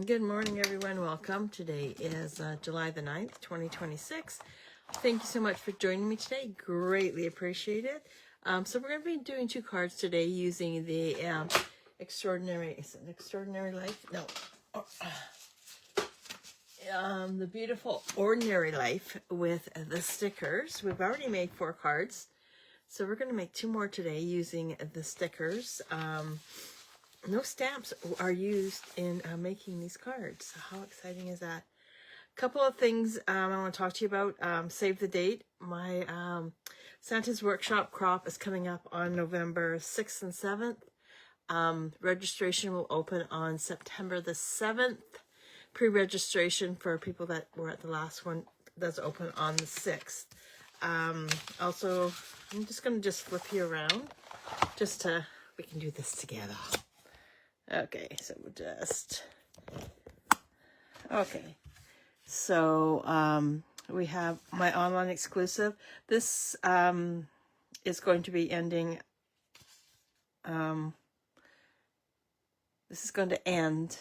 Good morning, everyone. Welcome. Today is July the 9th, 2026. Thank you so much for joining me today. Greatly appreciate it. So we're going to be doing two cards today using the Extraordinary Life? No. The Beautiful Ordinary Life with the stickers. We've already made 4 cards. So we're going to make 2 more today using the stickers. No stamps are used in making these cards. How exciting is that? A couple of things I want to talk to you about. Save the date. My Santa's Workshop crop is coming up on November 6th and 7th. Registration will open on September the 7th. Pre-registration for people that were at the last one does open on the 6th. Also, I'm just going to flip you around we can do this together. Okay, so we have my online exclusive. This is going to be ending, this is going to end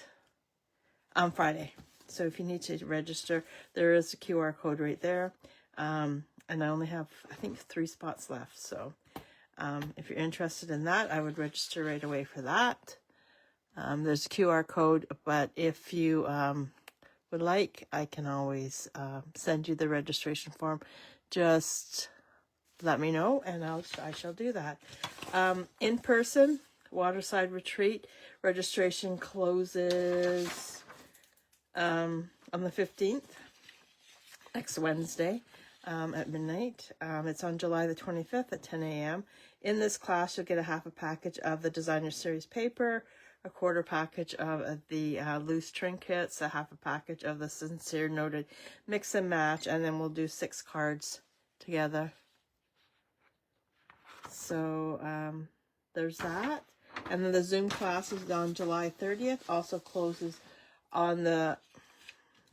on Friday. So if you need to register, there is a QR code right there. And I only have, I think, 3 spots left. So if you're interested in that, I would register right away for that. There's a QR code, but if you would like, I can always send you the registration form. Just let me know, and I shall do that. In person, Waterside Retreat, registration closes on the 15th, next Wednesday at midnight. It's on July the 25th at 10 a.m. In this class, you'll get a half a package of the Designer Series paper, a quarter package of the loose trinkets, a half a package of the Sincere Noted Mix and Match, and then we'll do 6 cards together. So there's that. And then the Zoom class is on July 30th, also closes on the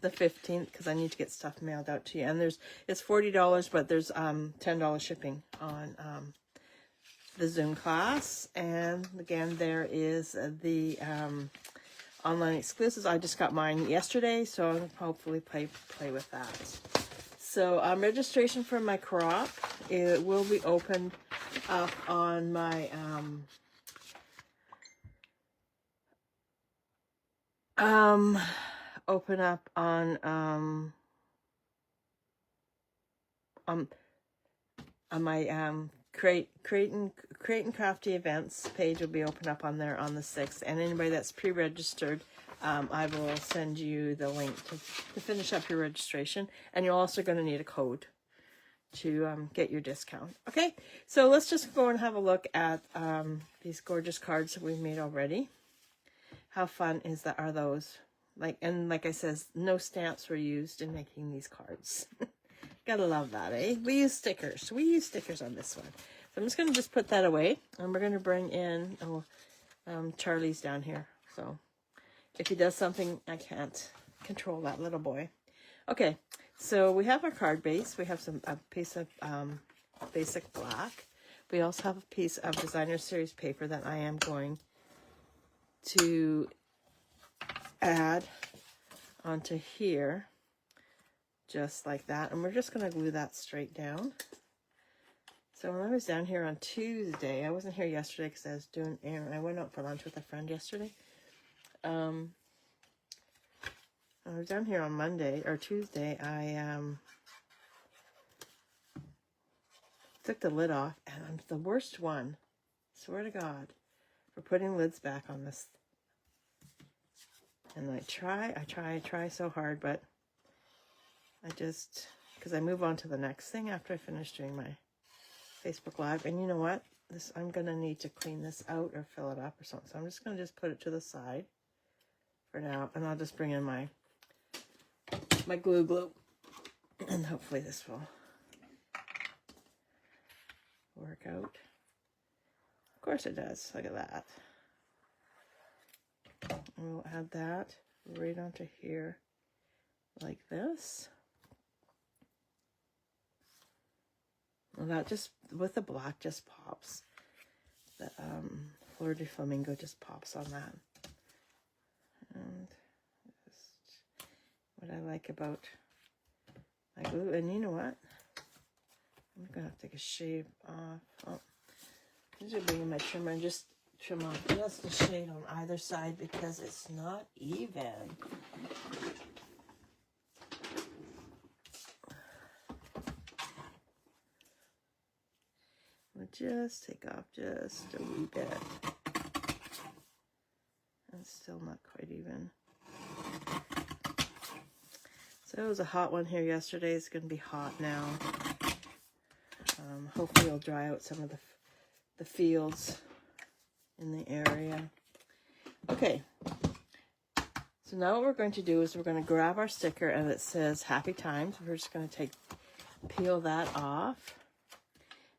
15th because I need to get stuff mailed out to you. And it's $40, but there's $10 shipping on the Zoom class. And again, there is the online exclusives. I just got mine yesterday, so I'll hopefully play with that. So registration for my crop, it will be opened up on my open up on my Create and Crafty events page will be open up on there on the 6th, and anybody that's pre-registered, I will send you the link to finish up your registration, and you're also going to need a code to get your discount. Okay, so let's just go and have a look at these gorgeous cards that we've made already. How fun are those? Like I said, no stamps were used in making these cards. Gotta love that, eh? We use stickers. We use stickers on this one. So I'm just going to put that away. And we're going to bring in, Charlie's down here. So if he does something, I can't control that little boy. Okay, so we have our card base. We have a piece of basic black. We also have a piece of Designer Series paper that I am going to add onto here. Just like that. And we're just going to glue that straight down. So when I was down here on Tuesday, I wasn't here yesterday because I was doing errand. I went out for lunch with a friend yesterday. I was down here on Monday or Tuesday. I took the lid off, and I'm the worst one, swear to God, for putting lids back on this. And I try so hard, but because I move on to the next thing after I finish doing my Facebook Live. And you know what? I'm going to need to clean this out or fill it up or something. So I'm just going to put it to the side for now. And I'll just bring in my glue. And hopefully this will work out. Of course it does. Look at that. And we'll add that right onto here like this. Well, that just, with the black, just pops. The Fleur de Flamingo just pops on that. And what I like about my glue. And you know what? I'm gonna have to take a shave off. Oh, I'm just bring in my trimmer and just trim off just a shade on either side because it's not even. We'll just take off just a wee bit. It's still not quite even. So it was a hot one here yesterday. It's going to be hot now. Hopefully it'll dry out some of the fields in the area. Okay. So now what we're going to do is we're going to grab our sticker and it says Happy Times. We're just going to peel that off.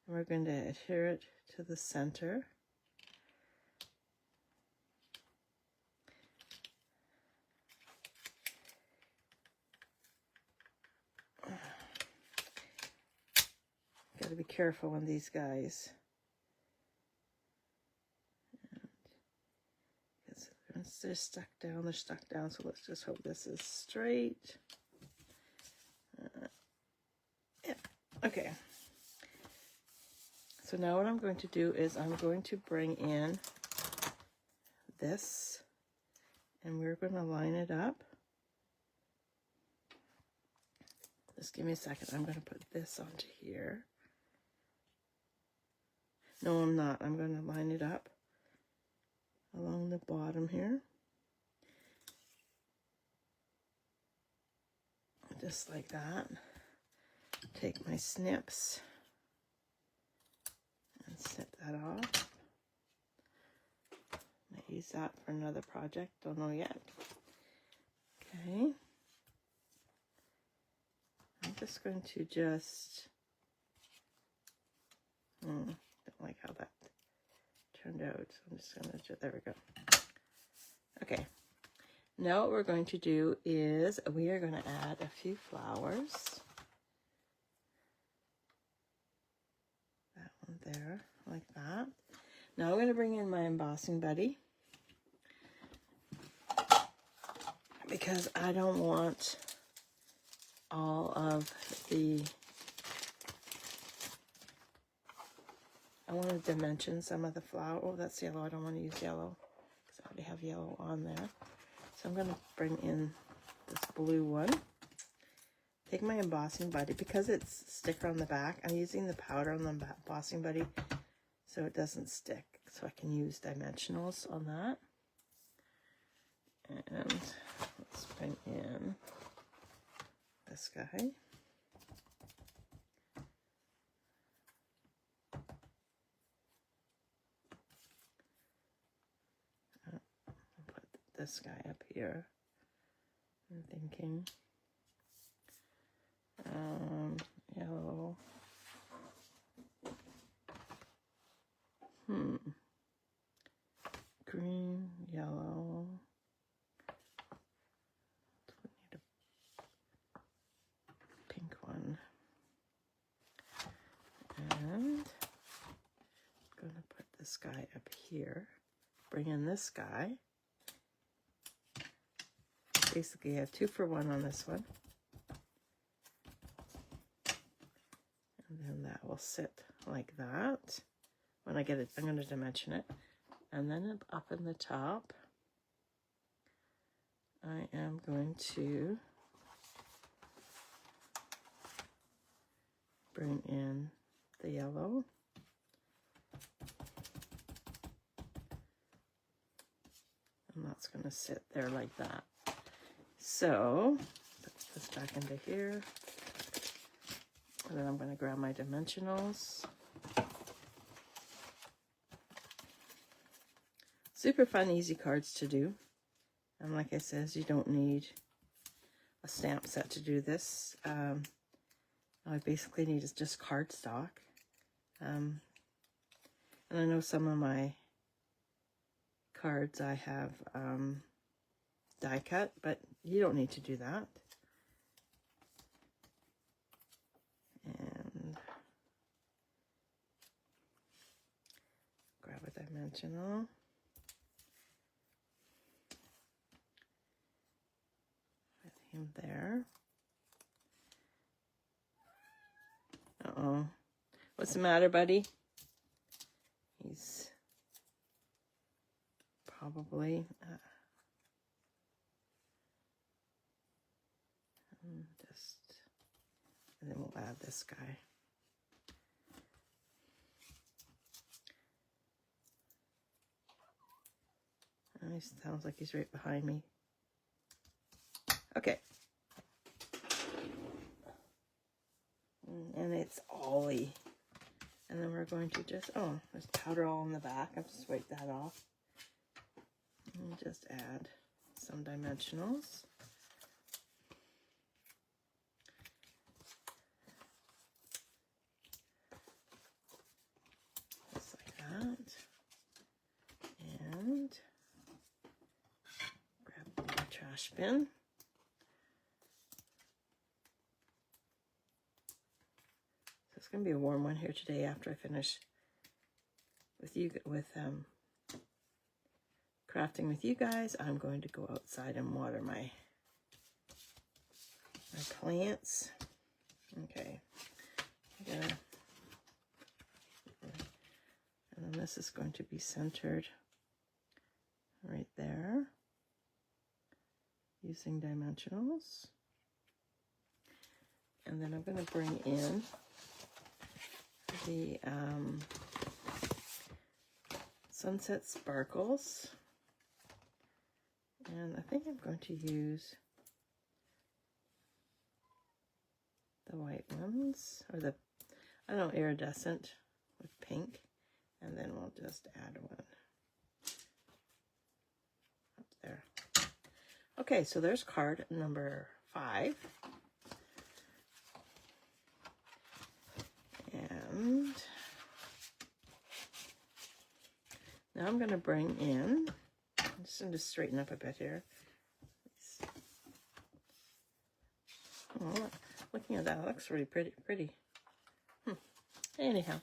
And we're going to adhere it to the center. Got to be careful on these guys. They're stuck down, so let's just hope this is straight. Yeah, okay. So now what I'm going to do is I'm going to bring in this, and we're going to line it up. Just give me a second. I'm going to put this onto here. No, I'm not. I'm going to line it up along the bottom here. Just like that. Take my snips and snip that off. Might use that for another project. Don't know yet. Okay. I'm just going to don't like how that turned out. So I'm just going to, there we go. Okay. Now what we're going to do is we are going to add a few flowers. That one there, like that. Now I'm going to bring in my embossing buddy because I don't want all of the, I want to dimension some of the flower. Oh, that's yellow. I don't want to use yellow because I already have yellow on there. So I'm going to bring in this blue one. Take my embossing buddy. Because it's sticker on the back, I'm using the powder on the embossing buddy so it doesn't stick. So I can use dimensionals on that. And let's bring in this guy. This guy up here. I'm thinking yellow. Green, yellow. We need a pink one. And I'm going to put this guy up here. Bring in this guy. Basically, I have 2 for 1 on this one. And then that will sit like that. When I get it, I'm going to dimension it. And then up in the top, I am going to bring in the yellow. And that's going to sit there like that. So, put this back into here. And then I'm going to grab my dimensionals. Super fun, easy cards to do. And like I said, you don't need a stamp set to do this. All I basically need is just cardstock. And I know some of my cards I have die cut, but you don't need to do that. And grab a dimensional. him there. Uh-oh. What's the matter, buddy? He's probably... and then we'll add this guy. Oh, he sounds like he's right behind me. Okay. And it's Ollie. And then we're going to just, oh, there's powder all in the back. I'll just wipe that off. And just add some dimensionals. Just like that. And grab the trash bin. It's going to be a warm one here today after I finish with you crafting with you guys. I'm going to go outside and water my plants. Okay. And then this is going to be centered right there using dimensionals. And then I'm going to bring in the Sunset Sparkles, and I think I'm going to use the white ones, or the, I don't know, iridescent with pink, and then we'll just add one up there. Okay, so there's card number 5. And now I'm going to bring in, I'm just going to straighten up a bit here. Oh, looking at that, it looks really pretty. Anyhow,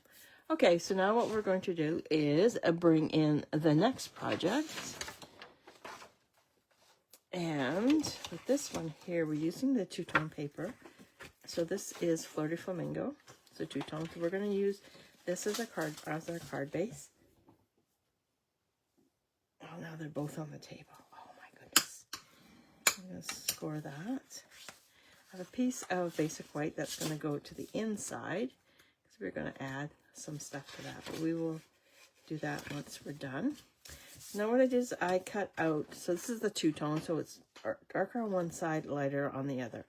okay, so now what we're going to do is bring in the next project. And with this one here, we're using the two-tone paper. So this is Fleur de Flamingo. So two-tone. So we're going to use this as our card base. Oh, now they're both on the table. Oh my goodness. I'm going to score that. I have a piece of basic white that's going to go to the inside because we're going to add some stuff to that. But we will do that once we're done. Now what I did is I cut out, so this is the two-tone, so it's darker on one side, lighter on the other.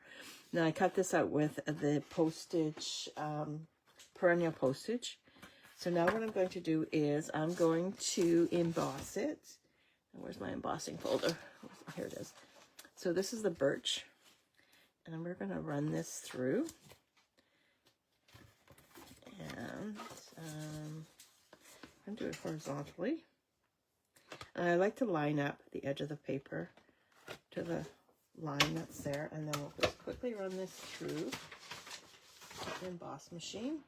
Now I cut this out with the postage, perennial postage. So now what I'm going to do is I'm going to emboss it. Where's my embossing folder? Here it is. So this is the birch. And we're going to run this through. And I'm going to do it horizontally. And I like to line up the edge of the paper to the line that's there, and then we'll just quickly run this through the emboss machine.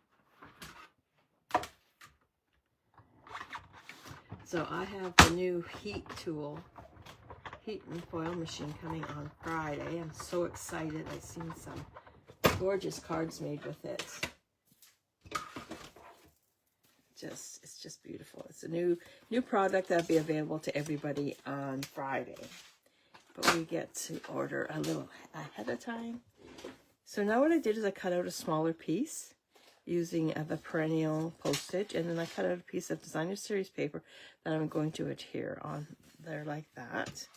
So I have the new heat and foil machine coming on Friday. I'm so excited. I've seen some gorgeous cards made with it. It's just beautiful. It's a new product that'll be available to everybody on Friday. But we get to order a little ahead of time. So now what I did is I cut out a smaller piece using the perennial postage, and then I cut out a piece of Designer Series paper that I'm going to adhere on there like that.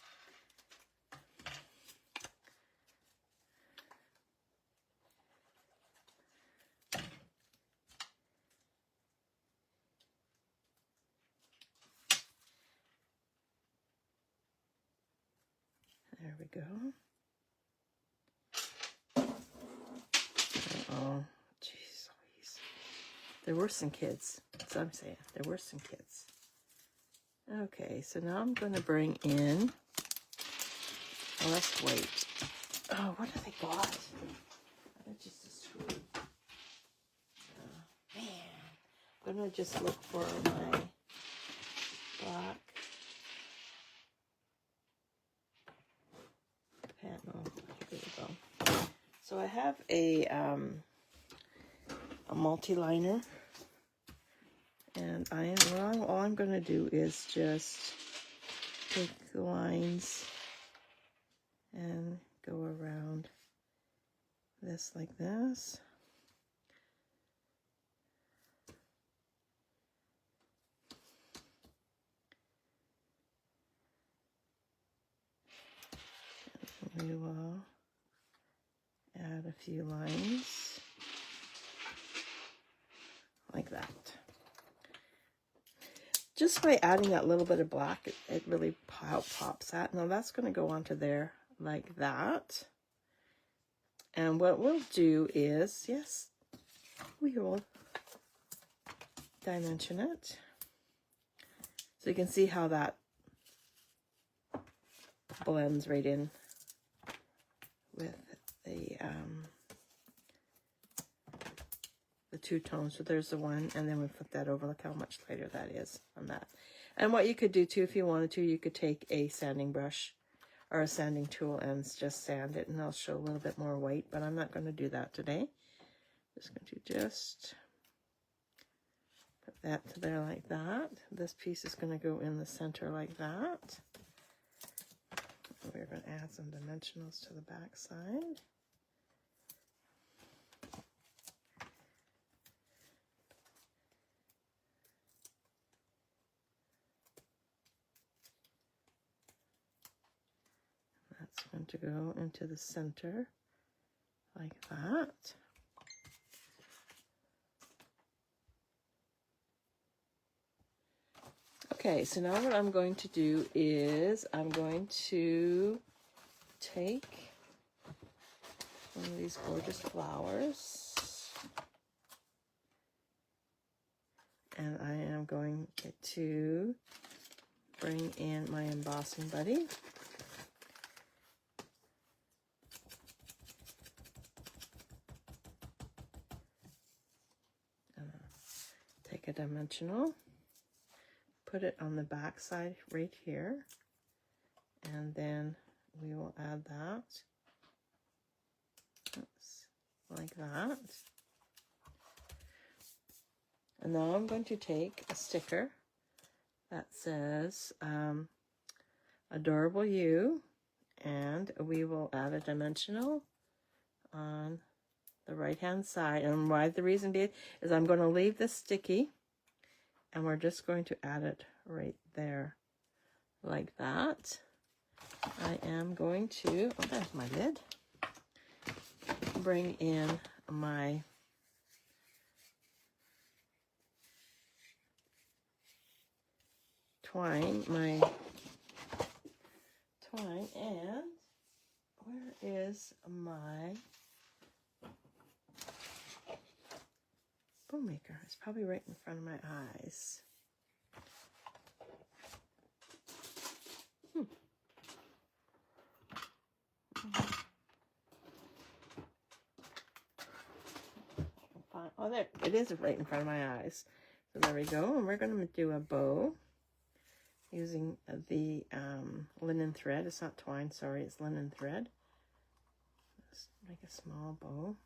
There we go. Uh-oh. Jeez Louise. They're worse than kids. That's what I'm saying. They're worse than kids. Okay, so now I'm going to bring in... Oh, let's wait. Oh, what have they got? That's just a screw. Oh, man. I'm going to just look for my black panel. Here it is. So I have a multi-liner, and all I'm going to do is just take the lines and go around this like this. And we will add a few lines like that. Just by adding that little bit of black, it really pops that. Now that's going to go onto there like that. And what we'll do is, yes, we will dimension it. So you can see how that blends right in with the two tones. So there's the one, and then we flip that over. Look how much lighter that is on that. And what you could do too, if you wanted to, you could take a sanding brush or a sanding tool and just sand it, and it'll show a little bit more white, but I'm not going to do that today. I'm just going to put that to there like that. This piece is going to go in the center like that. We're going to add some dimensionals to the back side. That's going to go into the center like that. Okay, so now what I'm going to do is I'm going to take one of these gorgeous flowers, and I am going to bring in my embossing buddy. Take a dimensional, put it on the back side right here, and then we will add that. Oops, like that. And now I'm going to take a sticker that says Adorable You, and we will add a dimensional on the right hand side. And why the reason being is I'm going to leave this sticky, and we're just going to add it right there like that. I am going to, oh, there's my lid, bring in my twine, and where is my bow maker? It's probably right in front of my eyes. Oh, there, it is right in front of my eyes. So there we go, and we're going to do a bow using the linen thread. It's not twine, sorry, it's linen thread. Let's make a small bow.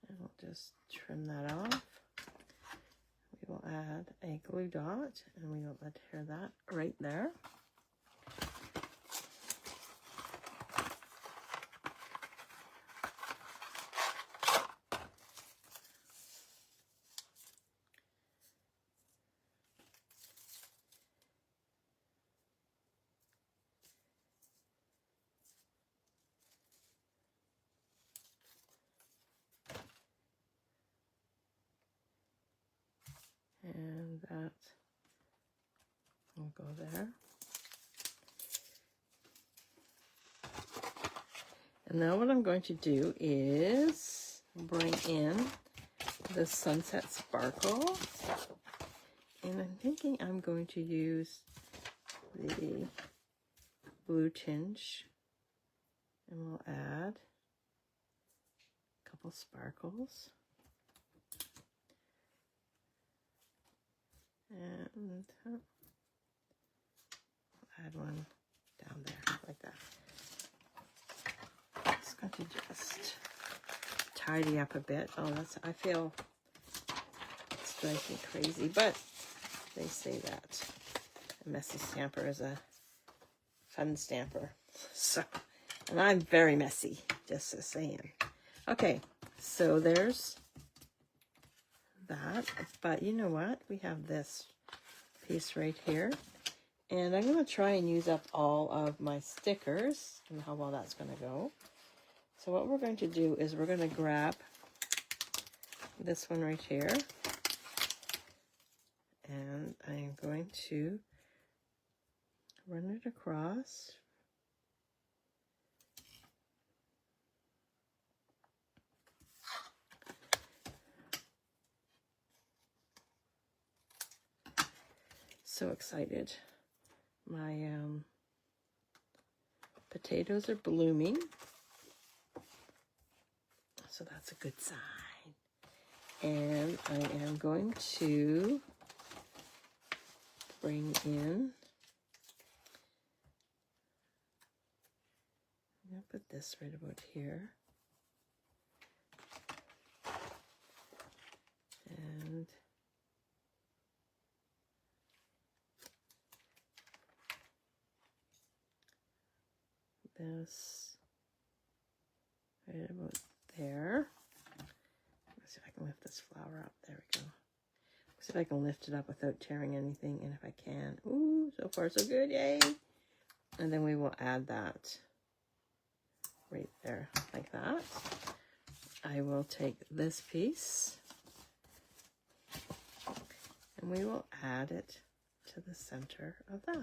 And we'll just trim that off. We will add a glue dot, and we will adhere that right there. And that will go there. And now what I'm going to do is bring in the Sunset Sparkle. And I'm thinking I'm going to use the blue tinge. And we'll add a couple sparkles. And I'll add one going to just tidy up a bit. Oh, I feel it's driving me crazy, but they say that a messy stamper is a fun stamper. So, and I'm very messy, just saying. Okay, so there's that, but you know what? We have this piece right here, and I'm going to try and use up all of my stickers. I don't know how well that's going to go. So what we're going to do is we're going to grab this one right here, and I'm going to run it across. So excited. My potatoes are blooming. So that's a good sign. And I am going to bring in, I'm going to put this right about here. And this right about there. Let's see if I can lift this flower up. There we go. Let's see if I can lift it up without tearing anything. And if I can, ooh, so far so good, yay. And then we will add that right there, like that. I will take this piece and we will add it to the center of that.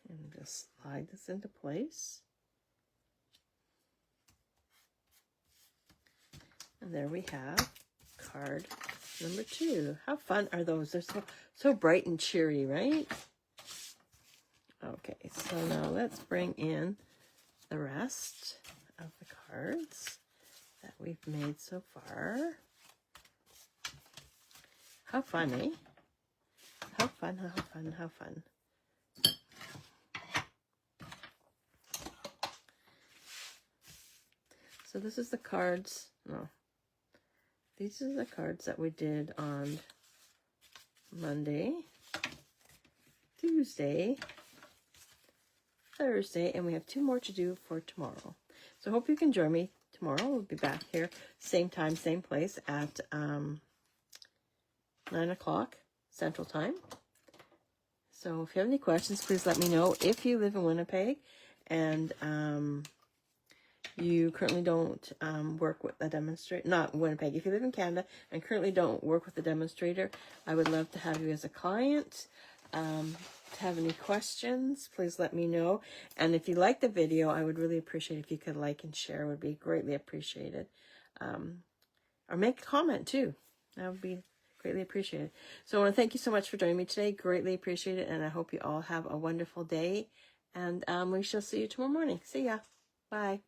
And just slide this into place. And there we have card number 2. How fun are those? They're so bright and cheery, right? Okay, so now let's bring in the rest of the cards that we've made so far. How fun, eh? How fun, how fun, how fun. So this is the cards, no. These are the cards that we did on Monday, Tuesday, Thursday, and we have 2 more to do for tomorrow. So I hope you can join me tomorrow. We'll be back here, same time, same place at 9 o'clock Central Time. So if you have any questions, please let me know. If you live in Winnipeg and you currently don't work with a demonstrator, not Winnipeg, if you live in Canada and currently don't work with a demonstrator, I would love to have you as a client. To have any questions, please let me know. And if you like the video, I would really appreciate if you could like and share. It would be greatly appreciated. Or make a comment too. That would be greatly appreciated. So I want to thank you so much for joining me today. Greatly appreciate it. And I hope you all have a wonderful day. And we shall see you tomorrow morning. See ya. Bye.